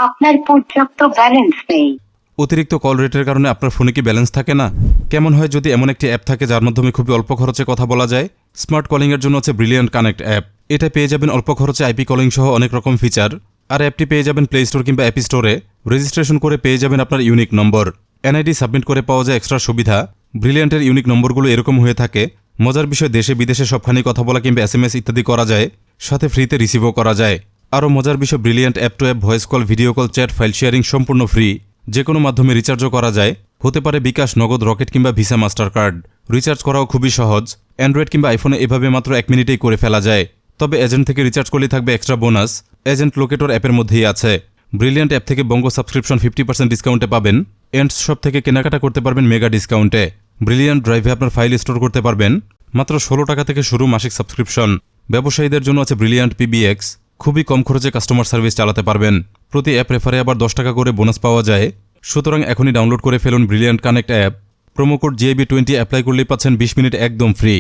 আপনার পর্যাপ্ত ব্যালেন্স নেই। অতিরিক্ত কল রেটের কারণে আপনার ফোনে কি ব্যালেন্স থাকে না? কেমন হয় যদি এমন একটি অ্যাপ থাকে যার মাধ্যমে খুবই অল্প খরচে কথা বলা যায়? স্মার্ট কলিংয়ের জন্য আছে ব্রিলিয়ান্ট কানেক্ট অ্যাপ। এটা পেয়ে যাবেন অল্প খরচে আইপি কলিং সহ অনেক রকম ফিচার। আর অ্যাপটি পেয়ে যাবেন প্লে স্টোর কিংবা অ্যাপ স্টোরে। রেজিস্ট্রেশন করে পেয়ে যাবেন আপনার ইউনিক নম্বর। এনআইডি সাবমিট করে পাওয়া যায় এক্সট্রা সুবিধা। ব্রিলিয়ান্টের ইউনিক নম্বরগুলো এরকম হয়ে থাকে। মজার বিষয়, দেশে বিদেশে সবখানি কথা বলা কিংবা এসএমএস ইত্যাদি করা যায়, সাথে ফ্রিতে রিসিভও করা যায়। আরও মজার বিষয়, brilliant app to app voice call, video call, chat, file sharing সম্পূর্ণ ফ্রি। যে কোনো মাধ্যমে রিচার্জও করা যায়, হতে পারে বিকাশ, নগদ, রকেট কিংবা ভিসা, মাস্টার কার্ড। রিচার্জ করাও খুবই সহজ। অ্যান্ড্রয়েড কিংবা আইফোনে এভাবে মাত্র 1 মিনিটেই করে ফেলা যায়। তবে এজেন্ট থেকে রিচার্জ করলে থাকবে এক্সট্রা বোনাস। এজেন্ট লোকেটর অ্যাপের মধ্যেই আছে। ব্রিলিয়ান্ট অ্যাপ থেকে বঙ্গ সাবস্ক্রিপশন 50% ডিসকাউন্টে পাবেন। এন্ডস শপ থেকে কেনাকাটা করতে পারবেন মেগা ডিসকাউন্টে। ব্রিলিয়ান্ট ড্রাইভে আপনার ফাইল স্টোর করতে পারবেন। মাত্র 16 টাকা থেকে শুরু মাসিক সাবস্ক্রিপশন। ব্যবসায়ীদের জন্য আছে ব্রিলিয়ান্ট পিবিএক্স। খুবই কম খরচে কাস্টমার সার্ভিস চালাতে পারবেন। প্রতি অ্যাপ রেফারে আবার 10 টাকা করে বোনাস পাওয়া যায়। সুতরাং এখনই ডাউনলোড করে ফেলুন brilliant connect app. Promo code GIB20 apply করলেই পাচ্ছেন 20 মিনিট একদম ফ্রি।